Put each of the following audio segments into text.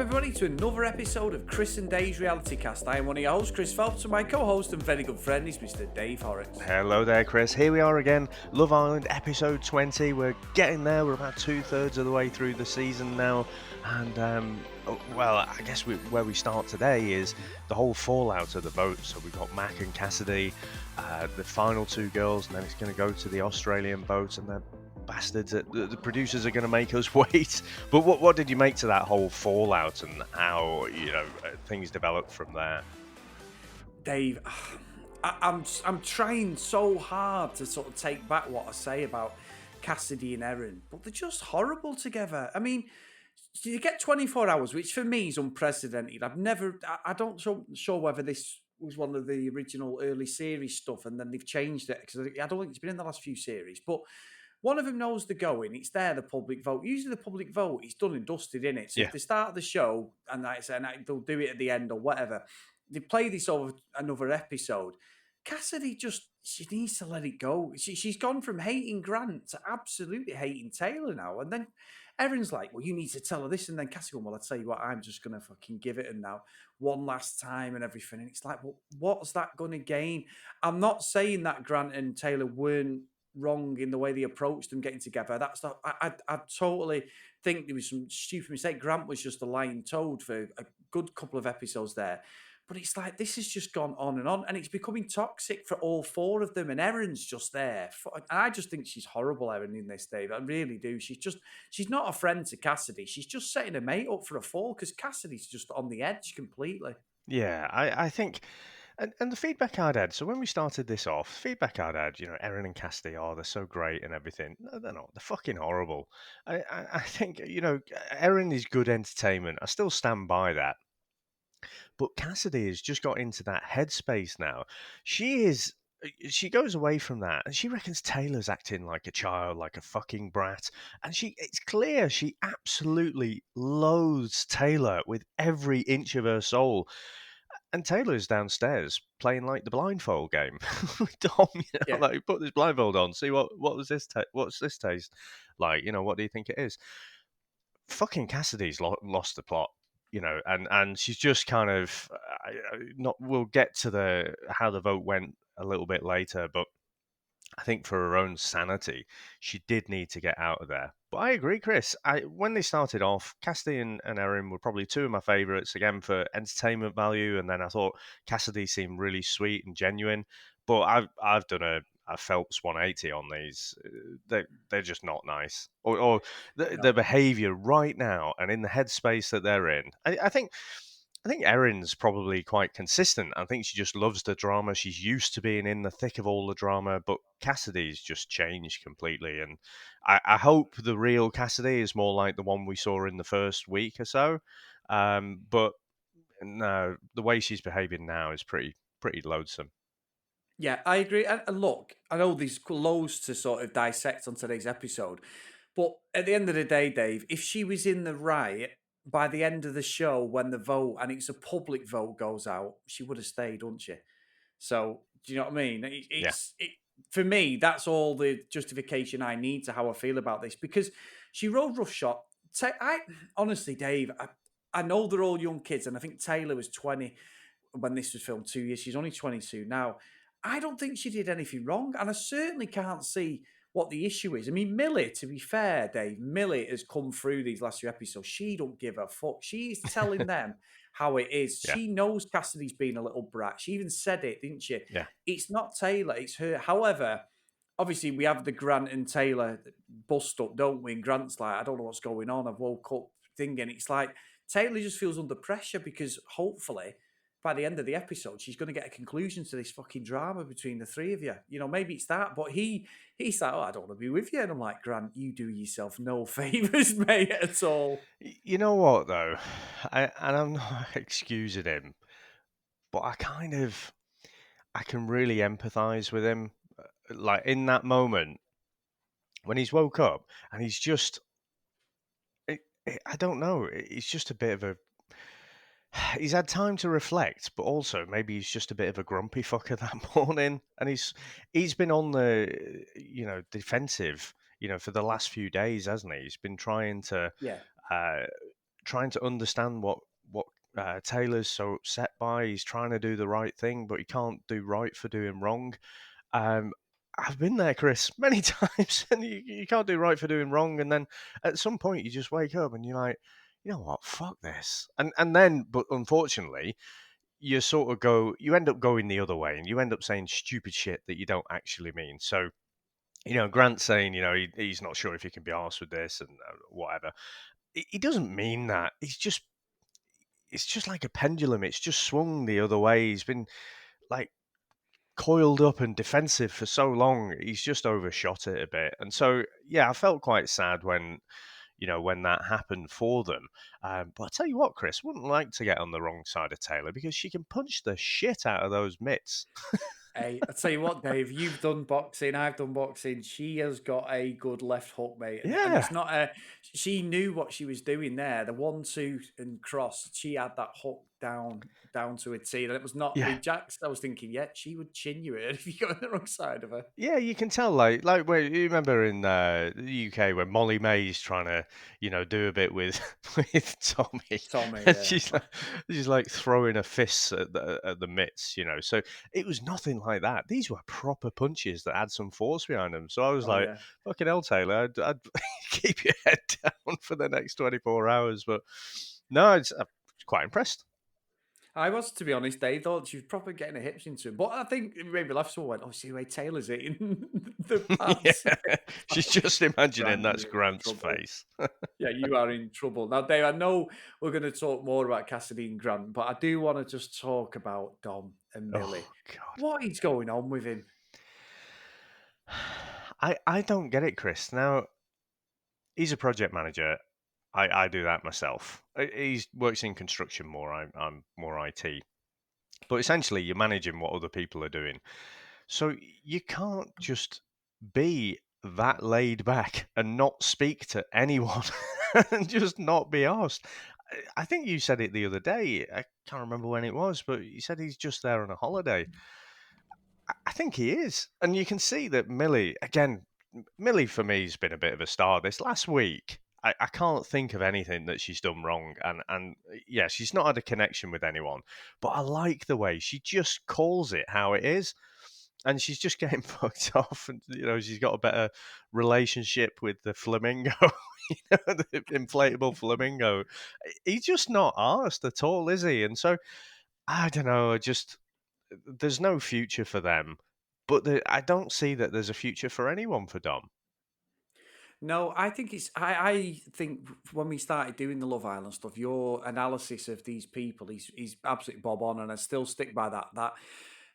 everybody, to another episode of Chris and Dave's Reality Cast. I am one of your hosts, Chris Phelps, and my co-host and very good friend is Mr. Dave Horrocks. Hello there, Chris. Here we are again, Love Island episode 20. We're getting there. We're about 2/3 of the way through the season now. And, well, I guess where we start today is the whole fallout of the vote. So we've got Mac and Cassidy, the final two girls, and then it's going to go to the Australian vote, and they're bastards. The producers are going to make us wait. But what did you make to that whole fallout and how things developed from there? Dave, I'm trying so hard to sort of take back what I say about Cassidy and Erin, but they're just horrible together. I mean, you get 24 hours, which for me is unprecedented. I don't sure whether this was one of the original early series stuff and then they've changed it, because I don't think it's been in the last few series, but one of them knows the going. It's there, the public vote. Usually the public vote is done and dusted, in it. So if they start the show and they'll do it at the end or whatever, they play this over another episode. Cassidy she needs to let it go. She's gone from hating Grant to absolutely hating Taylor now. And then Erin's like, well, you need to tell her this. And then Cassidy goes, well, I'll tell you what, I'm just going to fucking give it her now one last time and everything. And it's like, well, what's that going to gain? I'm not saying that Grant and Taylor weren't wrong in the way they approached them getting together. That's not. I totally think there was some stupid mistake. Grant was just a lying toad for a good couple of episodes there. But it's like, this has just gone on, and it's becoming toxic for all four of them. And Erin's just there. And I just think she's horrible, Erin, in this, Dave. I really do. She's not a friend to Cassidy. She's just setting her mate up for a fall, because Cassidy's just on the edge completely. Yeah, I think, and the feedback I'd had, so when we started this off, feedback I'd had, Erin and Cassidy, they're so great and everything. No, they're not. They're fucking horrible. I think, Erin is good entertainment. I still stand by that. But Cassidy has just got into that headspace now. She goes away from that and she reckons Taylor's acting like a child, like a fucking brat. And it's clear she absolutely loathes Taylor with every inch of her soul. And Taylor's downstairs playing like the blindfold game with Dom, like, put this blindfold on, see what's this taste like, what do you think it is? Fucking Cassidy's lost the plot. And she's just kind of not. We'll get to how the vote went a little bit later, but I think for her own sanity, she did need to get out of there. But I agree, Chris. When they started off, Cassidy and Erin were probably two of my favourites, again, for entertainment value. And then I thought Cassidy seemed really sweet and genuine. But I've done a Phelps 180 on these. They're just not nice. Or their behaviour right now and in the headspace that they're in. I think Erin's probably quite consistent. I think she just loves the drama. She's used to being in the thick of all the drama, but Cassidy's just changed completely. And I hope the real Cassidy is more like the one we saw in the first week or so. But no, the way she's behaving now is pretty loathsome. Yeah, I agree. And look, I know there's loads to sort of dissect on today's episode, but at the end of the day, Dave, if she was in the right by the end of the show when the vote, and it's a public vote, goes out, she would have stayed, wouldn't she? So, do you know what I mean? For me, that's all the justification I need to how I feel about this, because she rode roughshod. Honestly, Dave, I know they're all young kids, and I think Taylor was 20 when this was filmed 2 years. She's only 22 now. I don't think she did anything wrong, and I certainly can't see what the issue is. I mean, Millie, to be fair, Dave, Millie has come through these last few episodes. She don't give a fuck. She's telling them how it is. Yeah. She knows Cassidy's been a little brat. She even said it, didn't she? Yeah. It's not Taylor, it's her. However, obviously, we have the Grant and Taylor bust up, don't we? And Grant's like, I don't know what's going on. I've woke up thinking. It's like Taylor just feels under pressure because hopefully by the end of the episode, she's going to get a conclusion to this fucking drama between the three of you. Maybe it's that. But he's like, oh, I don't want to be with you. And I'm like, Grant, you do yourself no favours, mate, at all. You know what, though? And I'm not excusing him, but I can really empathise with him. Like, in that moment, when he's woke up, and he's just... I don't know. He's just a bit of a... He's had time to reflect, but also maybe he's just a bit of a grumpy fucker that morning, and he's been on the defensive, for the last few days, hasn't he? He's been trying to trying to understand what Taylor's so upset by. He's trying to do the right thing, but he can't do right for doing wrong. Um, I've been there, Chris, many times, and you can't do right for doing wrong. And then at some point, you just wake up and you're like, you know what, fuck this. And then, but unfortunately, you end up going the other way, and you end up saying stupid shit that you don't actually mean. So, Grant's saying, he's not sure if he can be arsed with this and whatever. He doesn't mean that. It's just like a pendulum. It's just swung the other way. He's been like coiled up and defensive for so long. He's just overshot it a bit. And so, yeah, I felt quite sad when that happened for them. But I tell you what, Chris, wouldn't like to get on the wrong side of Taylor because she can punch the shit out of those mitts. Hey, I tell you what, Dave, you've done boxing, I've done boxing. She has got a good left hook, mate, and Yeah, it's not a. She knew what she was doing there. The 1-2 and cross. She had that hook down to a T, and it was not. I yeah. mean, Jax. I was thinking, yeah, she would chin you in if you go on the wrong side of her. Yeah, you can tell, like when you remember in the UK when Molly May's trying to, do a bit with with Tommy, Tommy, and yeah. she's like throwing her fists at the mitts, So it was nothing like that. These were proper punches that had some force behind them. So I was Oh like, yeah. "Fucking hell, Taylor, I'd keep your head down for the next 24 hours." But no, I'm quite impressed. I was, to be honest, Dave. Thought she was proper getting her hips into him. But I think maybe left someone went, oh, see the way Taylor's eating the Yeah, pads. she's just imagining Grant, that's you're in Grant's trouble. face. Yeah, you are in trouble. Now, Dave, I know we're going to talk more about Cassidy and Grant, but I do want to just talk about Dom and Millie. Oh God. What is going on with him? I don't get it, Chris. Now he's a project manager. I do that myself. He works in construction more. I'm more IT. But essentially, you're managing what other people are doing. So you can't just be that laid back and not speak to anyone and just not be asked. I think you said it the other day. I can't remember when it was, but you said he's just there on a holiday. I think he is. And you can see that Millie, again, Millie for me has been a bit of a star this last week. I can't think of anything that she's done wrong. And yeah, she's not had a connection with anyone. But I like the way she just calls it how it is. And she's just getting fucked off. And, she's got a better relationship with the flamingo, the inflatable flamingo. He's just not arsed at all, is he? And so, I don't know, there's no future for them. But I don't see that there's a future for anyone for Dom. No, I think I think when we started doing the Love Island stuff, your analysis of these people is absolutely bob on, and I still stick by that. That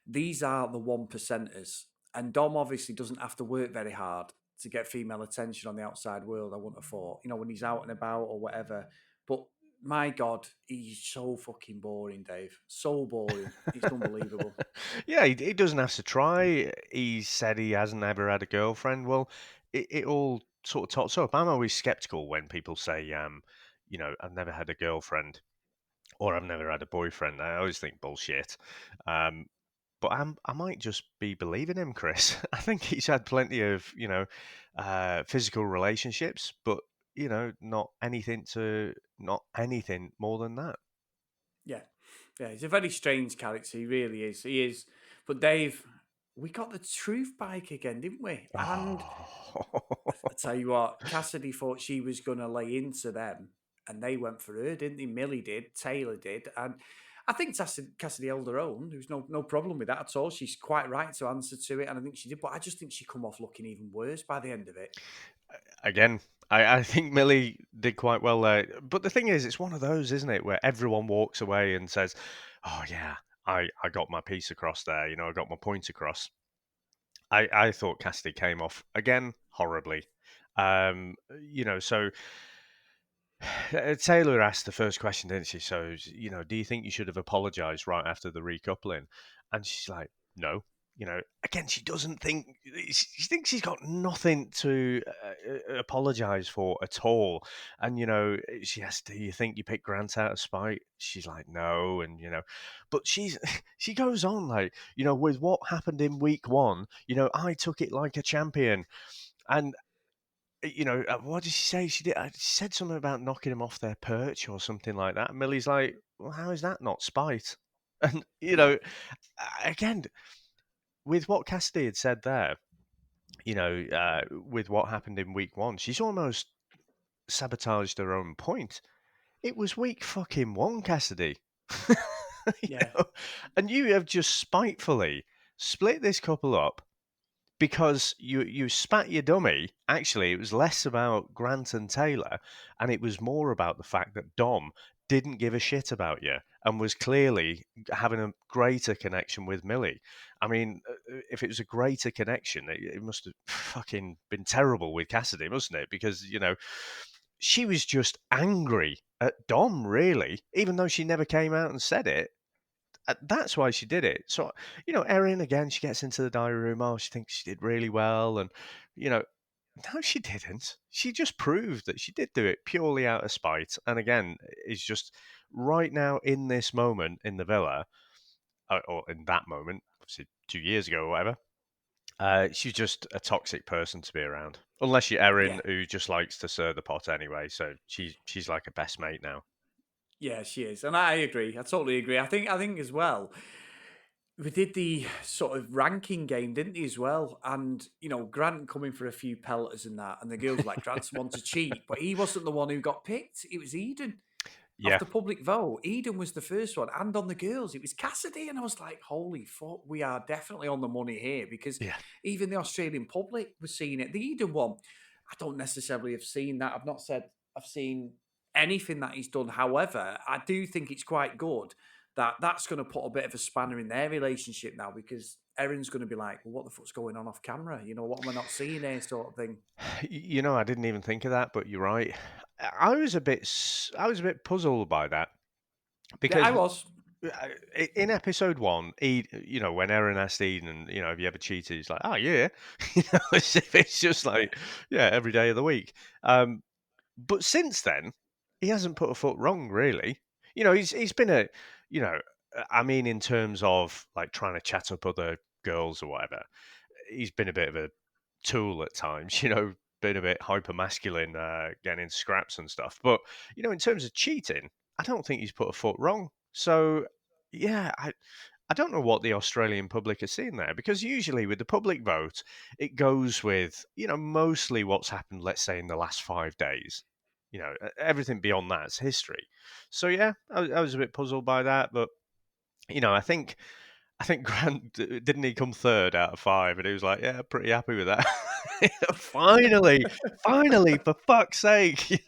these are the 1%ers, and Dom obviously doesn't have to work very hard to get female attention on the outside world. I wouldn't have thought, when he's out and about or whatever. But my God, he's so fucking boring, Dave. So boring. It's unbelievable. Yeah, he doesn't have to try. He said he hasn't ever had a girlfriend. Well, it all sort of tots up. I'm always skeptical when people say, I've never had a girlfriend or I've never had a boyfriend. I always think bullshit. Um, but I might just be believing him, Chris. I think he's had plenty of, physical relationships, but not anything more than that. Yeah. Yeah, he's a very strange character. He really is. He is. But Dave, we got the truth bike again, didn't we? And Oh. I tell you what, Cassidy thought she was going to lay into them, and they went for her, didn't they? Millie did, Taylor did, and I think Cassidy held her own. There's no problem with that at all. She's quite right to answer to it, and I think she did. But I just think she come off looking even worse by the end of it. Again, I think Millie did quite well there. But the thing is, it's one of those, isn't it, where everyone walks away and says, "Oh yeah, I got my piece across there. I got my point across." I thought Cassidy came off again horribly. So Taylor asked the first question, didn't she? So, do you think you should have apologized right after the recoupling? And she's like, no. Again, she doesn't think, she thinks she's got nothing to apologize for at all. And, she asked, do you think you picked Grant out of spite? She's like, no. And, but she goes on like, with what happened in week one, I took it like a champion. And what did she say? She said something about knocking them off their perch or something like that. And Millie's like, well, how is that not spite? And Yeah, again, with what Cassidy had said there, with what happened in week one, she's almost sabotaged her own point. It was week fucking one, Cassidy. you yeah, know, and you have just spitefully split this couple up because you spat your dummy. Actually, it was less about Grant and Taylor, and it was more about the fact that Dom didn't give a shit about you and was clearly having a greater connection with Millie. I mean, if it was a greater connection, it must have fucking been terrible with Cassidy, mustn't it? Because she was just angry at Dom, really, even though she never came out and said it. That's why she did it. So, Erin, again, she gets into the diary room. Oh, she thinks she did really well. And, you know, no, she didn't. She just proved that she did do it purely out of spite. And again, is just right now in this moment in the villa, or in that moment, obviously 2 years ago or whatever, she's just a toxic person to be around. Unless you're yeah, Erin, who just likes to stir the pot anyway. So she's like a best mate now. yeah. She is, and I agree. I totally agree. I think as well. We did the sort of ranking game, didn't he, as well? And, Grant coming for a few pelters and that, and the girls were like, Grant's the one to cheat, but he wasn't the one who got picked. It was Eden. Off Yeah, the public vote, Eden was the first one. And on the girls, it was Cassidy. And I was like, holy fuck, we are definitely on the money here because yeah. even the Australian public was seeing it. The Eden one, I don't necessarily have seen that. I've not said I've seen anything that he's done. However, I do think it's quite good that that's going to put a bit of a spanner in their relationship now because Erin's going to be like, well, what the fuck's going on off camera? What am I not seeing here, sort of thing. I didn't even think of that, but you're right. I was a bit puzzled by that Yeah, I because was. in episode one, when Aaron asked Eden, have you ever cheated? He's like, oh yeah, as if it's just Yeah. like, yeah, every day of the week. But since then, he hasn't put a foot wrong, really. He's been I mean, in terms of like trying to chat up other girls or whatever, he's been a bit of a tool at times, been a bit hyper masculine, getting in scraps and stuff. But, in terms of cheating, I don't think he's put a foot wrong. So, yeah, I don't know what the Australian public are seeing there because usually with the public vote, it goes with, mostly what's happened, let's say, in the last 5 days. Everything beyond that's history. So, yeah, I was a bit puzzled by that. But, I think Grant didn't he come third out of five, and he was like, "Yeah, pretty happy with that." finally, finally, for fuck's sake!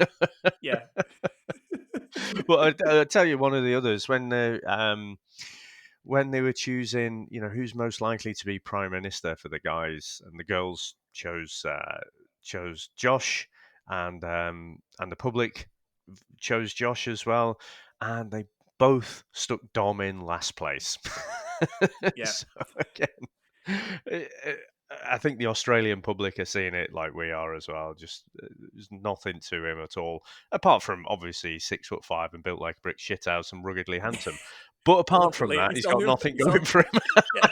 Yeah. Well, I tell you, one of the others when they were choosing, who's most likely to be prime minister for the guys, and the girls chose Josh, and the public chose Josh as well, and they both stuck Dom in last place. Yeah. So again, I think the Australian public are seeing it like we are as well. Just there's nothing to him at all, apart from obviously 6'5" and built like a brick shithouse and ruggedly handsome. But apart from Literally, that, he's he's on got the nothing he's going on for him. yeah.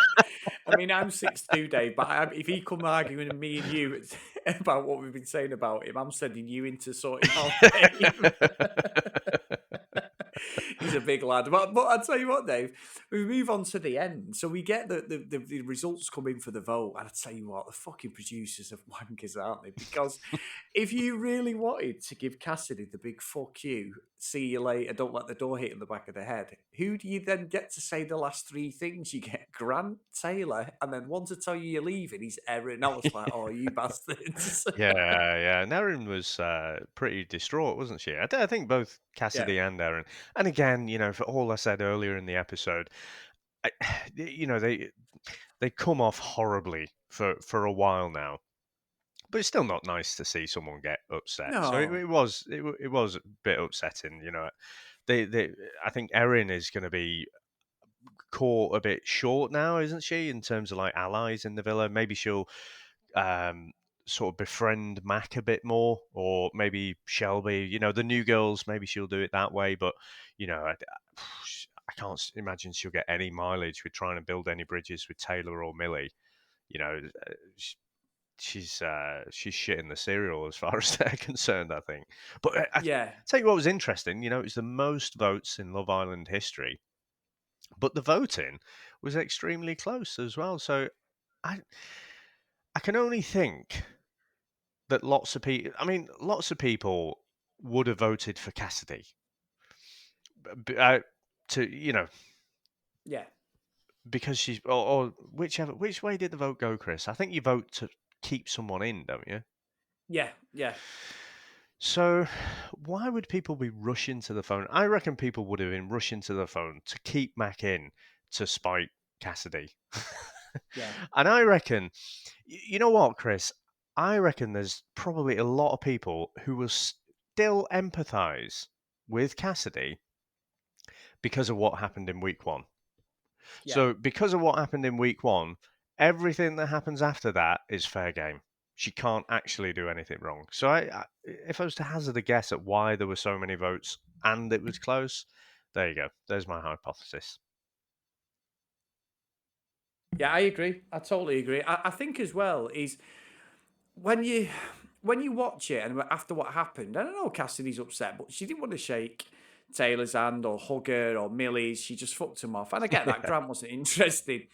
I mean, I'm 6'2", Dave, but if he come arguing with me and you about what we've been saying about him, I'm sending you in to sort him out, Dave. He's a big lad. But I'll tell you what, Dave, we move on to the end. So we get the results come in for the vote. And I tell you what, the fucking producers are wankers, aren't they? Because if you really wanted to give Cassidy the big fuck you, see you later, don't let the door hit in the back of the head, who do you then get to say the last three things? You get Grant, Taylor, and then one to tell you you're leaving, he's Erin. I was like, oh, you bastards. Yeah, yeah. And Erin was pretty distraught, wasn't she? I think both Yeah. Cassidy and Erin. And again, for all I said earlier in the episode, I, they come off horribly for a while now. But it's still not nice to see someone get upset. So it, No. it was it was a bit upsetting. They I think Erin is going to be caught a bit short now, isn't she, in terms of like allies in the villa? Maybe she'll um, sort of befriend Mac a bit more, or maybe Shelby. The new girls. Maybe she'll do it that way. But I can't imagine she'll get any mileage with trying to build any bridges with Taylor or Millie. You know, she's shitting the cereal as far as they're concerned, I think. But I Yeah, tell you what was interesting. It was the most votes in Love Island history, but the voting was extremely close as well. So I I can only think that lots of people would have voted for Cassidy, to yeah, because she's or which way did the vote go, Chris? I think you vote to keep someone in, don't you? yeah, yeah, So why would people be rushing to the phone? I reckon people would have been rushing to the phone to keep Mac in to spite Cassidy. yeah, And I reckon, you know what, Chris? I reckon there's probably a lot of people who will still empathise with Cassidy because of what happened in week one. yeah. So, because of what happened in week one, everything that happens after that is fair game. She can't actually do anything wrong. So, if I was to hazard a guess at why there were so many votes and it was close, there you go. There's my hypothesis. Yeah, I agree. I totally agree. I think as well is when you watch it and after what happened, I don't know Cassidy's upset, but she didn't want to shake Taylor's hand or hug her or Millie's. She just fucked him off. And I get that. Grant wasn't interested.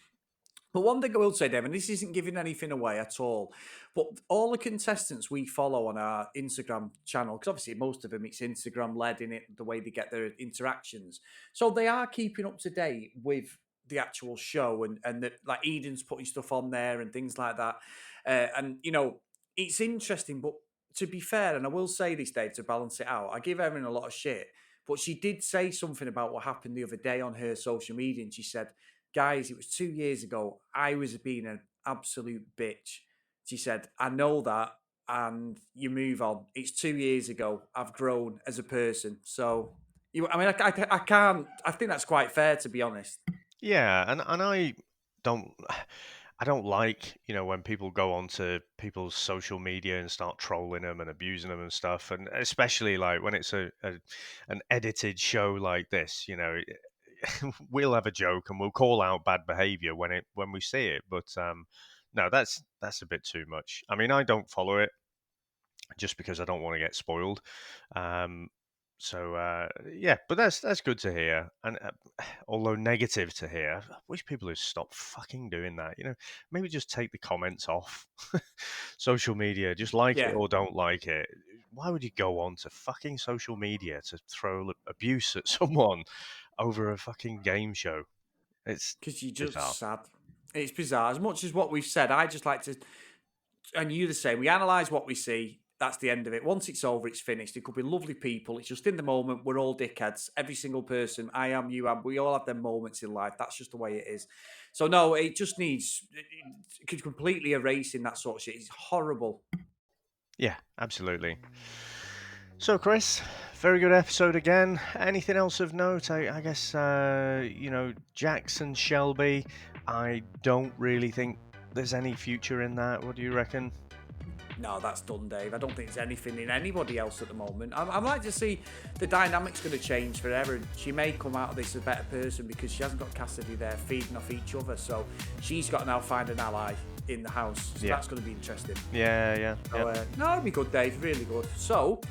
But one thing I will say, Dave, and this isn't giving anything away at all, but all the contestants we follow on our Instagram channel, because obviously most of them it's Instagram led in it, the way they get their interactions. So they are keeping up to date with the actual show and like Eden's putting stuff on there and things like that. And, it's interesting, but to be fair, and I will say this, Dave, to balance it out, I give Erin a lot of shit, but she did say something about what happened the other day on her social media. And she said, guys, it was 2 years ago. I was being an absolute bitch. She said, I know that. And you move on. It's 2 years ago. I've grown as a person. So, I can't, I think that's quite fair, to be honest. Yeah, and don't I don't like, when people go onto people's social media and start trolling them and abusing them and stuff, and especially like when it's an edited show like this, we'll have a joke and we'll call out bad behavior when we see it, but no, that's a bit too much. I mean, I don't follow it just because I don't want to get spoiled. Um, yeah, but that's good to hear, and although negative to hear, I wish people would stop fucking doing that. Maybe just take the comments off social media. Just like it Yeah. or don't like it. Why would you go on to fucking social media to throw abuse at someone over a fucking game show? It's Because you're bizarre. just sad. It's bizarre. As much as what we've said, I just like to, and you the same. We analyse what we see. That's the end of it. Once it's over, it's finished. It could be lovely people. It's just in the moment. We're all dickheads. Every single person. I am. You am. We all have them moments in life. That's just the way it is. So no, it just needs completely erasing that sort of shit. It's horrible. Yeah, absolutely. So, Chris, very good episode again. Anything else of note? I guess, Jackson Shelby, I don't really think there's any future in that. What do you reckon? No, that's done, Dave. I don't think there's anything in anybody else at the moment. I'd like to see the dynamic's going to change forever. And she may come out of this a better person because she hasn't got Cassidy there feeding off each other. So she's got to now find an ally in the house. So that's going to be interesting. Yeah. So, no, it'd be good, Dave. Really good. So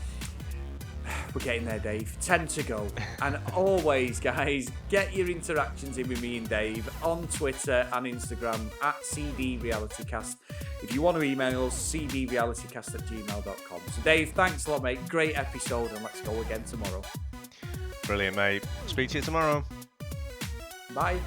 we're getting there, Dave. 10 to go. And always, guys, get your interactions in with me and Dave on Twitter and Instagram at cdrealitycast. If you want to email us, cdrealitycast@gmail.com. So, Dave, thanks a lot, mate. Great episode, and let's go again tomorrow. Brilliant, mate. Speak to you tomorrow. Bye.